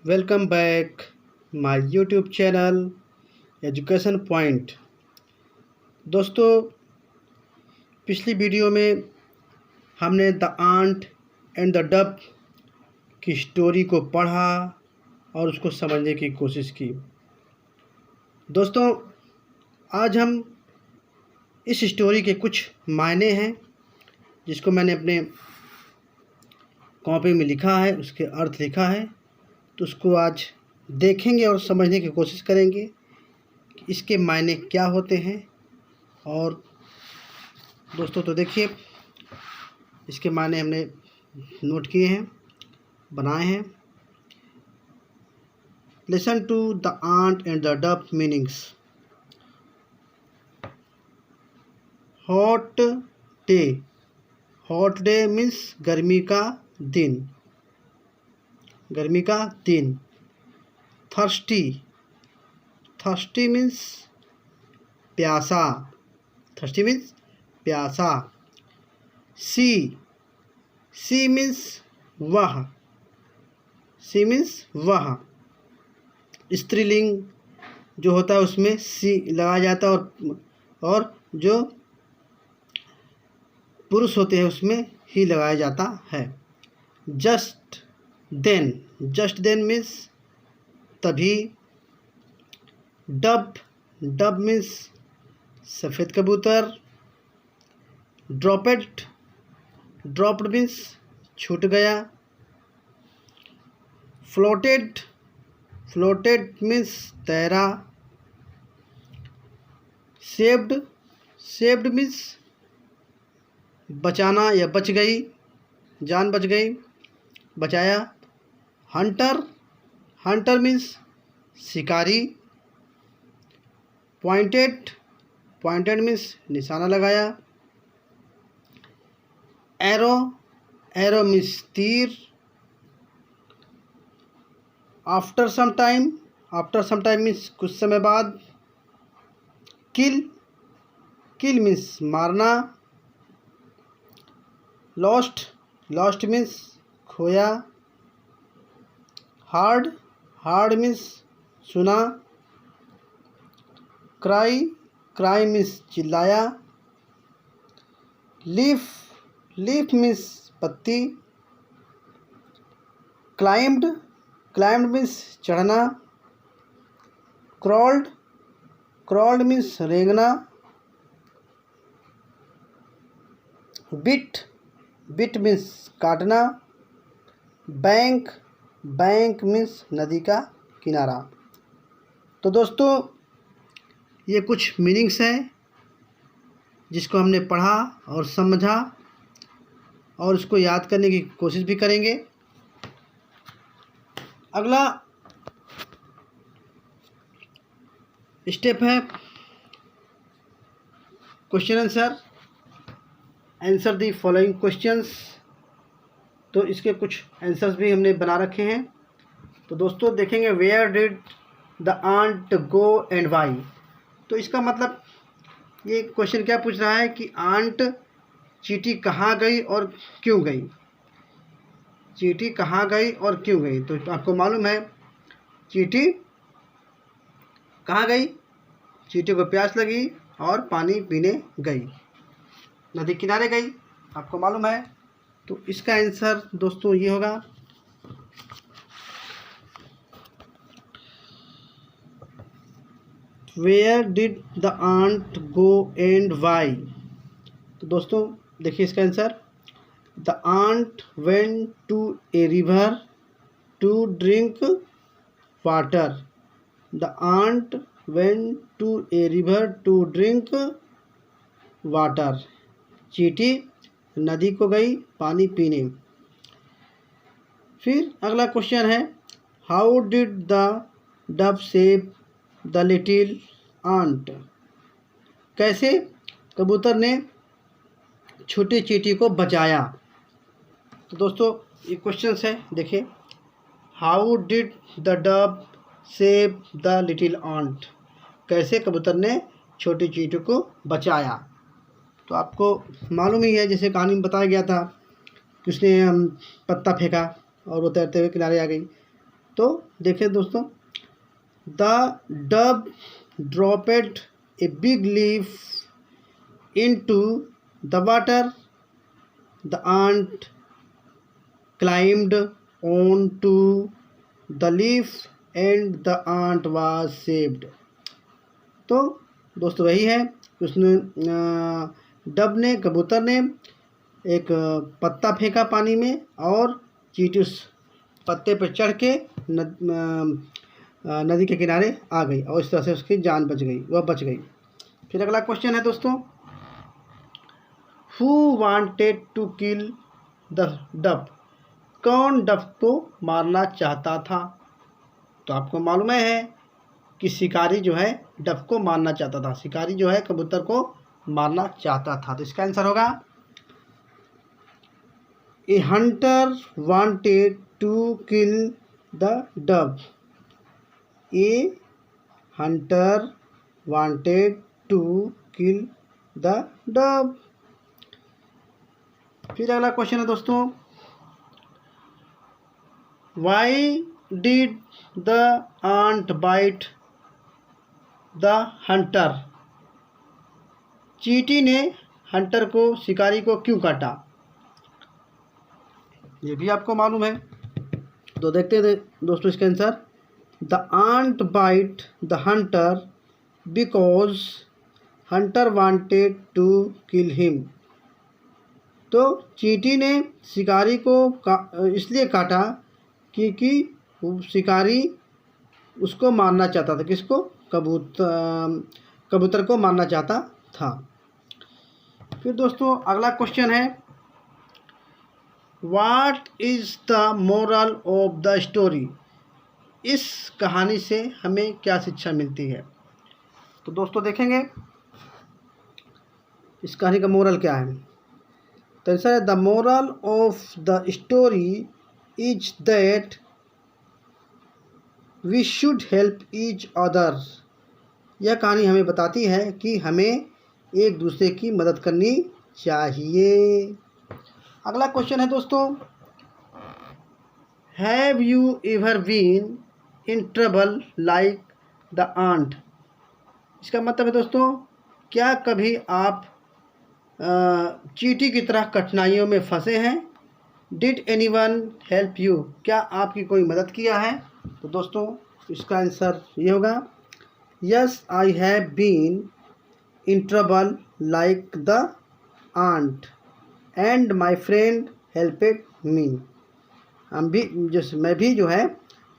Welcome back my YouTube channel Education Point. दोस्तों, पिछली video में हमने the ant and the duck की स्टोरी को पढ़ा और उसको समझने की कोशिश की। दोस्तों, आज हम इस स्टोरी के कुछ मायने हैं जिसको मैंने अपने कॉपी में लिखा है, उसके अर्थ लिखा है, तो उसको आज देखेंगे और समझने की कोशिश करेंगे कि इसके मायने क्या होते हैं। और दोस्तों, तो देखिए, इसके मायने हमने नोट किए हैं, बनाए हैं। Listen to the ant and the duck meanings. Hot day. Hot day means गर्मी का दिन। गर्मी का दिन। थर्स्टी। थर्स्टी मीन्स प्यासा। थर्स्टी मीन्स प्यासा। सी। सी मीन्स वह। सी मीन्स वह। स्त्रीलिंग जो होता है उसमें सी लगाया जाता है और जो पुरुष होते हैं उसमें ही लगाया जाता है। Just then. Just then means तभी। डब। डब मीन्स सफ़ेद कबूतर। ड्रॉपेड। ड्रॉप्ड मीन्स छूट गया। फ्लोटेड। फ्लोटेड मीन्स तैरा। सेव्ड। सेव्ड मीन्स बचाना या बच गई, जान बच गई, बचाया। हंटर। हंटर मीन्स शिकारी। पॉइंटेड। पॉइंटेड मीन्स निशाना लगाया। एरो। एरो मीन्स तीर। After some time. After some time means कुछ समय बाद। किल। किल मीन्स मारना। लॉस्ट। लॉस्ट मीन्स खोया। हार्ड। हार्ड मीन्स सुना। क्राई। क्राई मीन्स चिल्लाया। लीफ। लीफ मीन्स पत्ती। क्लाइम्ड। क्लाइम्ड मीन्स चढ़ना। क्रॉल्ड। क्रॉल्ड मीन्स रेंगना। बिट। बिट मीन्स काटना। बैंक। बैंक मीन्स नदी का किनारा। तो दोस्तों, ये कुछ मीनिंग्स हैं जिसको हमने पढ़ा और समझा और इसको याद करने की कोशिश भी करेंगे। अगला स्टेप है question answer. Answer the following questions. तो इसके कुछ आंसर्स भी हमने बना रखे हैं। तो दोस्तों देखेंगे, where did the ant go and why. तो इसका मतलब ये क्वेश्चन क्या पूछ रहा है कि आंट चींटी कहाँ गई और क्यों गई। चींटी कहाँ गई और क्यों गई। तो आपको मालूम है चींटी कहाँ गई। चींटी को प्यास लगी और पानी पीने गई, नदी किनारे गई, आपको मालूम है। तो इसका आंसर दोस्तों ये होगा। Where did the ant go and why. तो दोस्तों देखिए इसका answer. The ant went to a river to drink water. The ant went to a river to drink water. चींटी नदी को गई पानी पीने। फिर अगला क्वेश्चन है, how did the dove save the little ant. कैसे कबूतर ने छोटी चींटी को बचाया। तो दोस्तों ये क्वेश्चन है, देखिए। How did the dove save the little ant. कैसे कबूतर ने छोटी चींटी को बचाया। तो आपको मालूम ही है, जैसे कहानी में बताया गया था कि उसने पत्ता फेंका और वो तैरते हुए किनारे आ गई। तो देखिए दोस्तों, the dove dropped a big leaf into the water, the ant climbed on to the leaf and the ant was saved। तो दोस्तों वही है, उसने डब ने, कबूतर ने एक पत्ता फेंका पानी में और चींटी उस पत्ते पर चढ़ के नदी के किनारे आ गई और इस तरह से उसकी जान बच गई, वह बच गई। फिर अगला क्वेश्चन है दोस्तों, who wanted to kill the dove, कौन डब को मारना चाहता था? तो आपको मालूम है कि शिकारी जो है डब को मारना चाहता था, शिकारी जो है कबूतर को मारना चाहता था। तो इसका आंसर होगा, a hunter wanted to kill the dove, a hunter wanted to kill the dove. फिर अगला क्वेश्चन है दोस्तों, Why did the ant bite the hunter? चींटी ने हंटर को, शिकारी को क्यों काटा? ये भी आपको मालूम है, तो देखते हैं दोस्तों इसका answer. The ant bite the hunter because hunter wanted to kill him. तो चींटी ने शिकारी को इसलिए काटा क्योंकि शिकारी उसको मारना चाहता था। किसको? कबूतर को मारना चाहता था। फिर दोस्तों अगला क्वेश्चन है, what is the moral of the story? इस कहानी से हमें क्या शिक्षा मिलती है? तो दोस्तों देखेंगे इस कहानी का मोरल क्या है। तो आंसर है, the moral of the story is that we should help each other. यह कहानी हमें बताती है कि हमें एक दूसरे की मदद करनी चाहिए। अगला क्वेश्चन है दोस्तों, have you ever been in trouble like the ant? इसका मतलब है दोस्तों, क्या कभी आप चींटी की तरह कठिनाइयों में फंसे हैं? Did anyone help you? क्या आपकी कोई मदद किया है? तो दोस्तों इसका आंसर ये होगा, yes I have been in trouble like the ant and my friend helped me. मैं भी जो है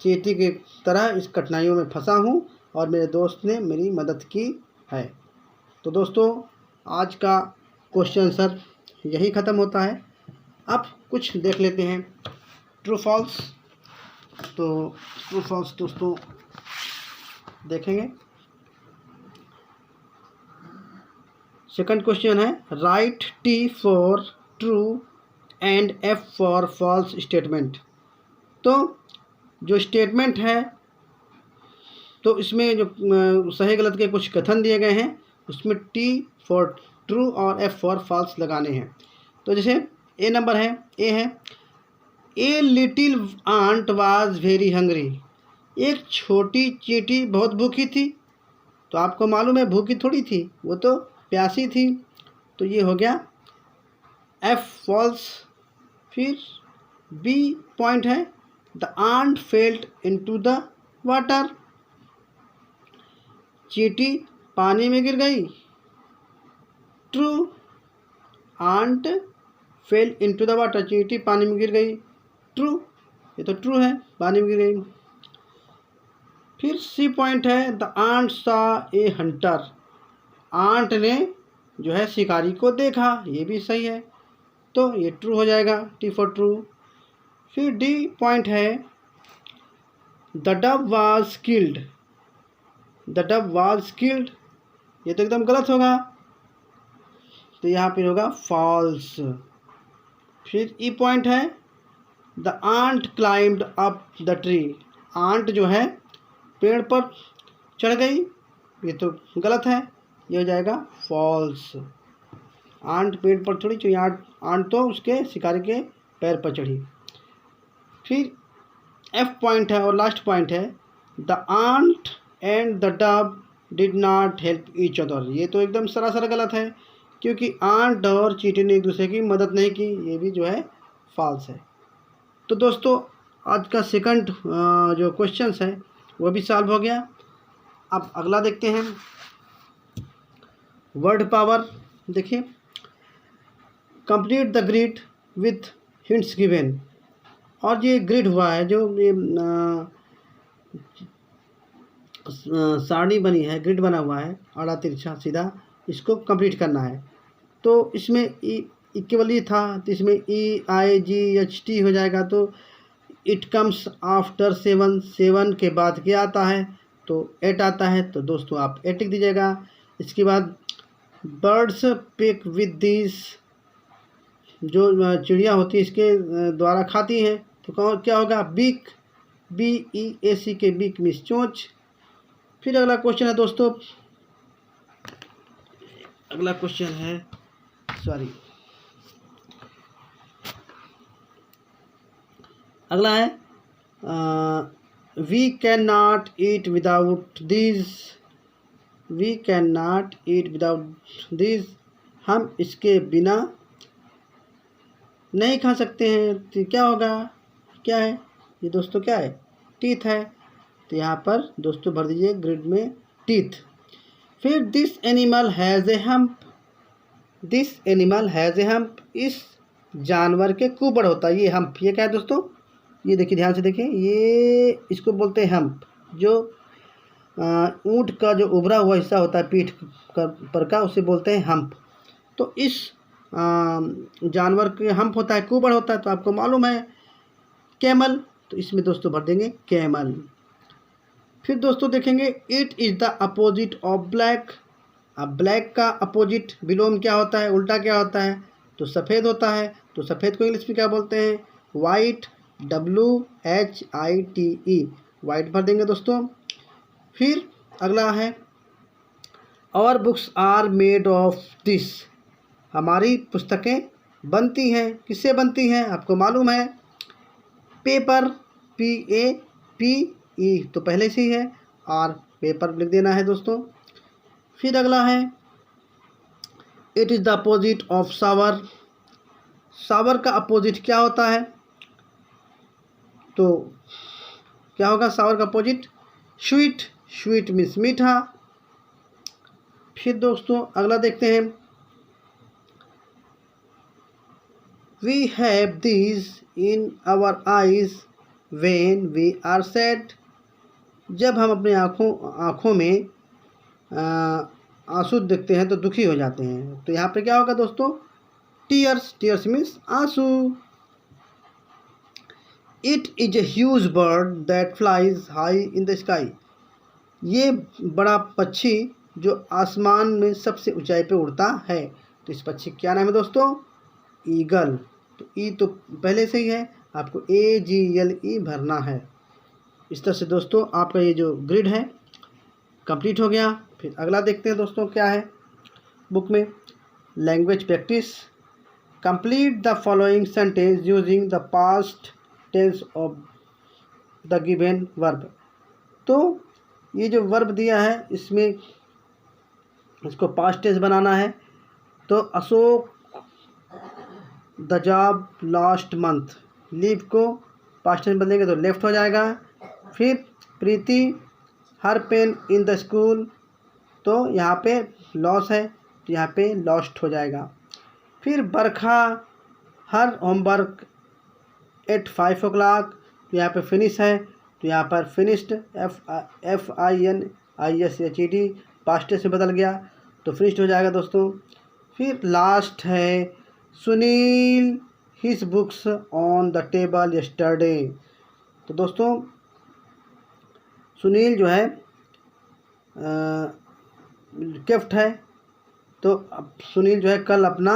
चींटी की तरह इस कठिनाइयों में फंसा हूँ और मेरे दोस्त ने मेरी मदद की है। तो दोस्तों आज का क्वेश्चन आंसर यही ख़त्म होता है। अब कुछ देख लेते हैं ट्रू फॉल्स। तो ट्रू फॉल्स दोस्तों देखेंगे। सेकंड क्वेश्चन है, write T for true and F for false statement. तो जो स्टेटमेंट है तो इसमें जो सही गलत के कुछ कथन दिए गए हैं, उसमें टी फॉर ट्रू और एफ फॉर फॉल्स लगाने हैं। तो जैसे ए नंबर है, ए है, a little ant was very hungry. एक छोटी चींटी बहुत भूखी थी। तो आपको मालूम है भूखी थोड़ी थी, वो तो प्यासी थी। तो ये हो गया एफ फॉल्स। फिर बी पॉइंट है, the ant felt into the water. चींटी पानी में गिर गई। True, ant fell into the water. चींटी पानी में गिर गई। ट्रू, ये तो ट्रू है, पानी में गिर गई। फिर सी पॉइंट है, द आंट सा ए हंटर। आंट ने जो है शिकारी को देखा, ये भी सही है, तो ये ट्रू हो जाएगा, टी फॉर ट्रू। फिर डी पॉइंट है, the dub was killed. The dub was killed, ये तो एकदम गलत होगा, तो यहाँ पे होगा फॉल्स। फिर ई पॉइंट है, the ant climbed up the tree. Ant जो है पेड़ पर चढ़ गई, ये तो गलत है, ये हो जाएगा फॉल्स। आंट पेड़ पर चढ़ी, तो आंट तो उसके शिकारी के पैर पर चढ़ी। फिर एफ पॉइंट है और लास्ट पॉइंट है, the ant and the dove did not help each other. ये तो एकदम सरासर गलत है, क्योंकि आंट और चींटी ने एक दूसरे की मदद नहीं की, ये भी जो है फॉल्स है। तो दोस्तों आज का सेकंड जो क्वेश्चंस है वो भी सॉल्व हो गया। अब अगला देखते हैं, वर्ड पावर। देखिए, complete the grid with hints given. और ये ग्रिड हुआ है, जो ये सारणी बनी है, ग्रिड बना हुआ है आड़ा तिरछा सीधा, इसको कंप्लीट करना है। तो इसमें इक्वली था, तो इसमें EIGHT हो जाएगा। तो इट कम्स आफ्टर 7, 7 के बाद क्या आता है, तो 8 आता है। तो दोस्तों आप 8 लिख दीजिएगा। इसके बाद बर्ड्स पिक विद दिस, जो चिड़िया होती है इसके द्वारा खाती हैं, तो क्या होगा, बीक, BEAC के बीक मीन्स चोंच। फिर अगला क्वेश्चन है दोस्तों, अगला क्वेश्चन है, सॉरी, अगला है we can not eat without this, we can not eat without this, हम इसके बिना नहीं खा सकते हैं। तो क्या होगा, क्या है ये दोस्तों, क्या है, टीथ है। तो यहाँ पर दोस्तों भर दीजिए ग्रिड में टीथ। फिर this animal has a hump, this animal has a hump, इस जानवर के कुबड़ होता है। ये हम्प, ये क्या है दोस्तों, ये देखिए ध्यान से देखिए, ये इसको बोलते हैं हम्प। जो ऊँट का जो उभरा हुआ हिस्सा होता है पीठ पर का, उसे बोलते हैं हम्प। तो इस जानवर के हम्प होता है, कुबड़ होता है। तो आपको मालूम है कैमल, तो इसमें दोस्तों भर देंगे कैमल। फिर दोस्तों देखेंगे, it is the opposite of black. अब ब्लैक का अपोजिट विलोम क्या होता है, उल्टा क्या होता है, तो सफ़ेद होता है। तो सफ़ेद को इंग्लिश में क्या बोलते हैं, वाइट, WHITE, वाइट भर देंगे दोस्तों। फिर अगला है, our books are made of this, हमारी पुस्तकें बनती हैं, किससे बनती हैं, आपको मालूम है, पेपर, PAPE, तो पहले से ही है, और पेपर लिख देना है दोस्तों। फिर अगला है, it is the opposite of sour, sour का अपोजिट क्या होता है, तो क्या होगा सावर का अपोजिट, स्वीट, स्वीट मीन्स मीठा। फिर दोस्तों अगला देखते हैं, we have these in our eyes when we are sad, जब हम अपने आँखों में आंसू देखते हैं तो दुखी हो जाते हैं। तो यहाँ पे क्या होगा दोस्तों, टीयर्स, टीयर्स मीन्स आंसू। It is a huge bird that flies high in the sky, ये बड़ा पक्षी जो आसमान में सबसे ऊंचाई पे उड़ता है। तो इस पक्षी क्या नाम है दोस्तों, ईगल। तो ई तो पहले से ही है, आपको AGLE भरना है। इस तरह से दोस्तों आपका ये जो ग्रिड है कंप्लीट हो गया। फिर अगला देखते हैं दोस्तों क्या है बुक में, language practice. Complete the following sentence using the past tense of the given verb. तो ये जो वर्ब दिया है इसमें इसको पास्ट टेंस बनाना है। तो Ashok the job last month, leave को पास्ट टेंस बदलेंगे तो लेफ्ट हो जाएगा। फिर प्रीति हर पेन इन द स्कूल, तो यहाँ पे लॉस है तो यहाँ पे लॉस्ट हो जाएगा। फिर बरखा हर होमवर्क एट 5 o'clock, तो यहाँ पे फिनिश है तो यहाँ पर फिनिश्ड, FINISHED पास्ट टेंस से बदल गया तो फिनिश्ड हो जाएगा दोस्तों। फिर लास्ट है, Sunil his books on the table yesterday. तो दोस्तों सुनील जो है केफ्ट है, तो अब सुनील जो है कल अपना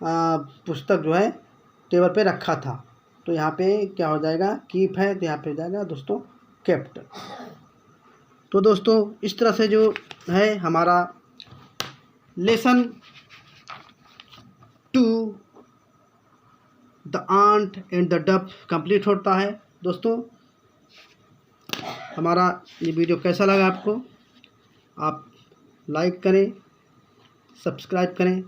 पुस्तक जो है टेबल पे रखा था। तो यहाँ पे क्या हो जाएगा, कीप है तो यहाँ पे हो जाएगा दोस्तों केप्ट। तो दोस्तों इस तरह से जो है हमारा lesson 2 the ant and the dove complete होता है दोस्तों। हमारा ये वीडियो कैसा लगा आपको, आप लाइक करें, सब्सक्राइब करें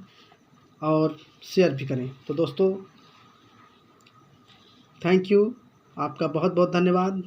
और शेयर भी करें। तो दोस्तों थैंक यू, आपका बहुत बहुत धन्यवाद।